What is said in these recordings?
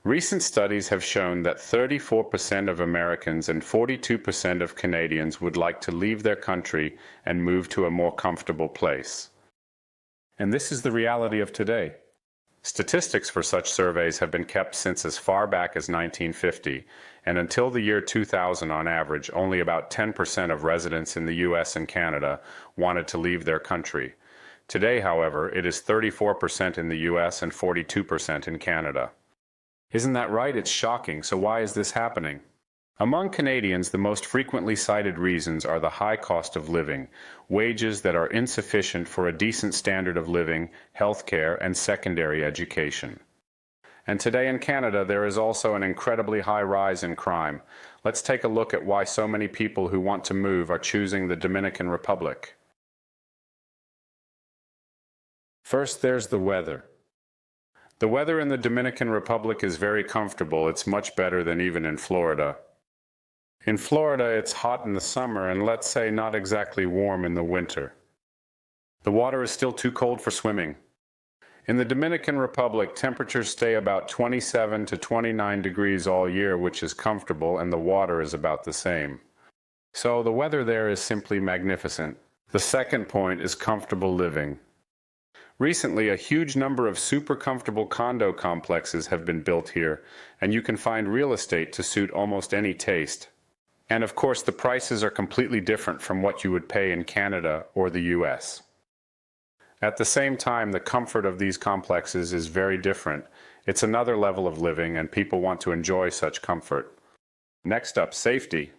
Recent studies have shown that 34% of Americans and 42% of Canadians would like to leave their country and move to a more comfortable place. And this is the reality of today. Statistics for such surveys have been kept since as far back as 1950, and until the year 2000 on average, only about 10% of residents in the US and Canada wanted to leave their country. Today, however, it is 34% in the US and 42% in Canada. Isn't that right? It's shocking. So why is this happening? Among Canadians, the most frequently cited reasons are the high cost of living, wages that are insufficient for a decent standard of living, health care, and secondary education. And today in Canada, there is also an incredibly high rise in crime. Let's take a look at why so many people who want to move are choosing the Dominican Republic. First, there's the weather. The weather in the Dominican Republic is very comfortable. It's much better than even in Florida. In Florida, it's hot in the summer and let's say not exactly warm in the winter. The water is still too cold for swimming. In the Dominican Republic, temperatures stay about 27 to 29 degrees all year, which is comfortable, and the water is about the same. So the weather there is simply magnificent. The second point is comfortable living. Recently, a huge number of super comfortable condo complexes have been built here, and you can find real estate to suit almost any taste. And of course, the prices are completely different from what you would pay in Canada or the US. At the same time, the comfort of these complexes is very different. It's another level of living, and people want to enjoy such comfort. Next up, safety.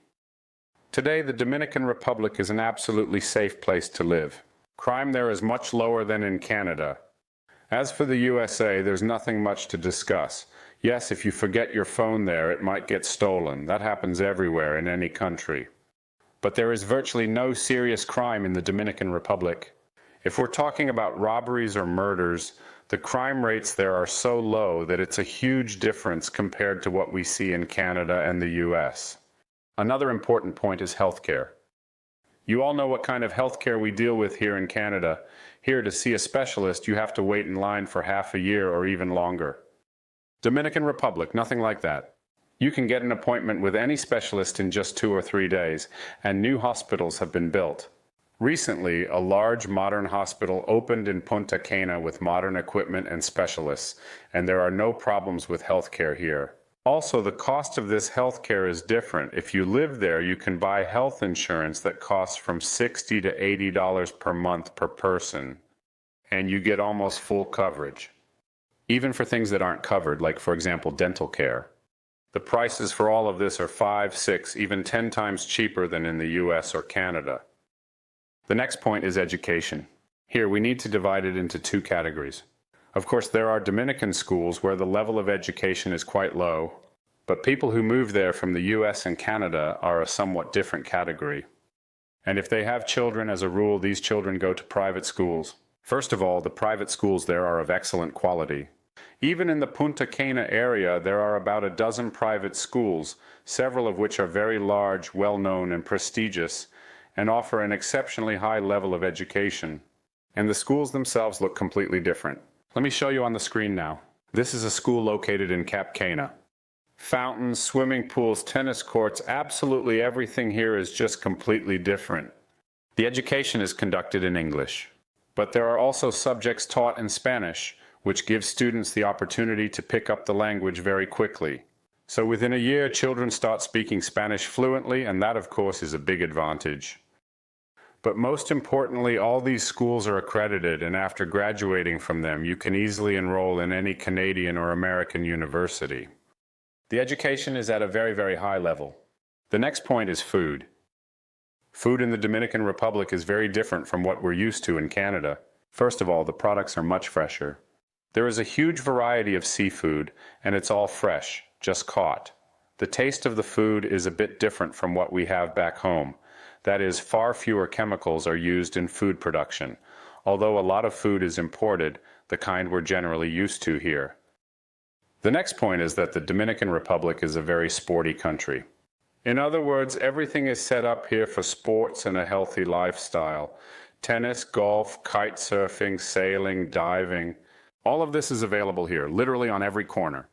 Today, the Dominican Republic is an absolutely safe place to live. Crime there is much lower than in Canada. As for the USA, there's nothing much to discuss. Yes, if you forget your phone there, it might get stolen. That happens everywhere in any country. But there is virtually no serious crime in the Dominican Republic. If we're talking about robberies or murders, the crime rates there are so low that it's a huge difference compared to what we see in Canada and the US. Another important point is healthcare. You all know what kind of healthcare we deal with here in Canada. Here, to see a specialist, you have to wait in line for half a year or even longer. Dominican Republic, nothing like that. You can get an appointment with any specialist in just 2 or 3 days, and new hospitals have been built. Recently, a large modern hospital opened in Punta Cana with modern equipment and specialists, and there are no problems with healthcare here. Also, the cost of this healthcare is different. If you live there, you can buy health insurance that costs from $60 to $80 per month per person, and you get almost full coverage. Even for things that aren't covered, like for example dental care. The prices for all of this are 5, 6, even 10 times cheaper than in the US or Canada. The next point is education. Here we need to divide it into 2 categories. Of course, there are Dominican schools where the level of education is quite low, but people who move there from the US and Canada are a somewhat different category. And if they have children, as a rule, these children go to private schools. First of all, the private schools there are of excellent quality. Even in the Punta Cana area, there are about a dozen private schools, several of which are very large, well-known, and prestigious, and offer an exceptionally high level of education. And the schools themselves look completely different. Let me show you on the screen now. This is a school located in Cap Cana. Fountains, swimming pools, tennis courts, absolutely everything here is just completely different. The education is conducted in English, but there are also subjects taught in Spanish, which gives students the opportunity to pick up the language very quickly. So within a year, children start speaking Spanish fluently, and that of course is a big advantage. But most importantly, all these schools are accredited, and after graduating from them, you can easily enroll in any Canadian or American university. The education is at a very, very high level. The next point is food. Food in the Dominican Republic is very different from what we're used to in Canada. First of all, the products are much fresher. There is a huge variety of seafood, and it's all fresh, just caught. The taste of the food is a bit different from what we have back home. That is, far fewer chemicals are used in food production, although a lot of food is imported, the kind we're generally used to here. The next point is that the Dominican Republic is a very sporty country. In other words, everything is set up here for sports and a healthy lifestyle. Tennis, golf, kite surfing, sailing, diving. All of this is available here, literally on every corner.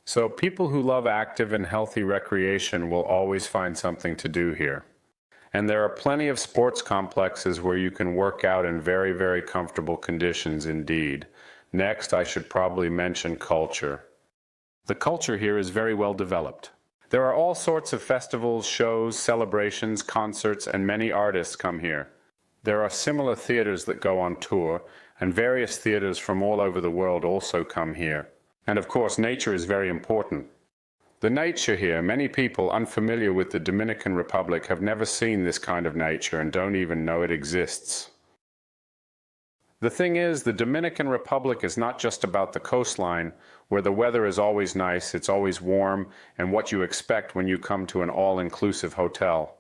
So people who love active and healthy recreation will always find something to do here. And there are plenty of sports complexes where you can work out in very, very comfortable conditions indeed. Next, I should probably mention culture. The culture here is very well developed. There are all sorts of festivals, shows, celebrations, concerts, and many artists come here. There are similar theaters that go on tour, and various theaters from all over the world also come here. And of course, nature is very important. The nature here, many people unfamiliar with the Dominican Republic have never seen this kind of nature and don't even know it exists. The thing is, the Dominican Republic is not just about the coastline, where the weather is always nice, it's always warm, and what you expect when you come to an all-inclusive hotel.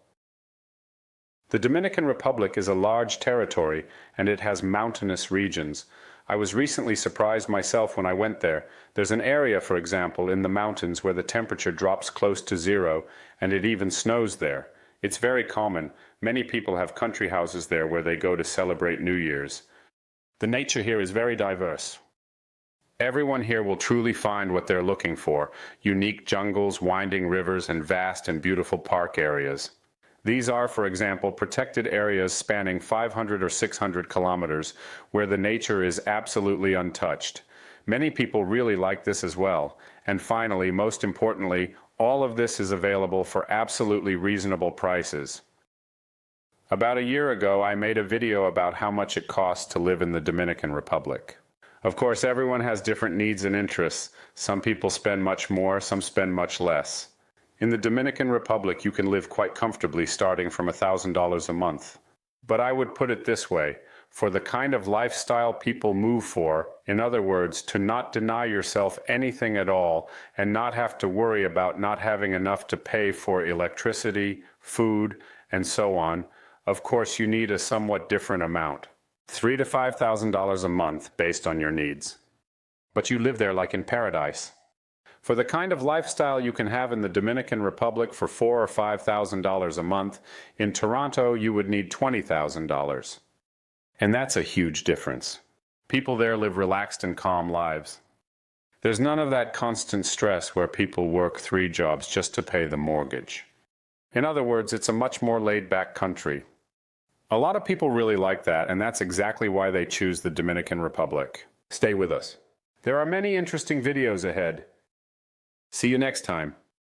The Dominican Republic is a large territory, and it has mountainous regions. I was recently surprised myself when I went there. There's an area, for example, in the mountains where the temperature drops close to zero, and it even snows there. It's very common. Many people have country houses there where they go to celebrate New Year's. The nature here is very diverse. Everyone here will truly find what they're looking for: unique jungles, winding rivers, and vast and beautiful park areas. These are, for example, protected areas spanning 500 or 600 kilometers, where the nature is absolutely untouched. Many people really like this as well. And finally, most importantly, all of this is available for absolutely reasonable prices. About a year ago, I made a video about how much it costs to live in the Dominican Republic. Of course, everyone has different needs and interests. Some people spend much more, some spend much less. In the Dominican Republic, you can live quite comfortably starting from $1,000 a month. But I would put it this way: for the kind of lifestyle people move for, in other words, to not deny yourself anything at all and not have to worry about not having enough to pay for electricity, food, and so on, of course you need a somewhat different amount. $3,000 to $5,000 a month based on your needs. But you live there like in paradise. For the kind of lifestyle you can have in the Dominican Republic for $4,000 or $5,000 a month, in Toronto you would need $20,000. And that's a huge difference. People there live relaxed and calm lives. There's none of that constant stress where people work 3 jobs just to pay the mortgage. In other words, it's a much more laid-back country. A lot of people really like that, and that's exactly why they choose the Dominican Republic. Stay with us. There are many interesting videos ahead. See you next time.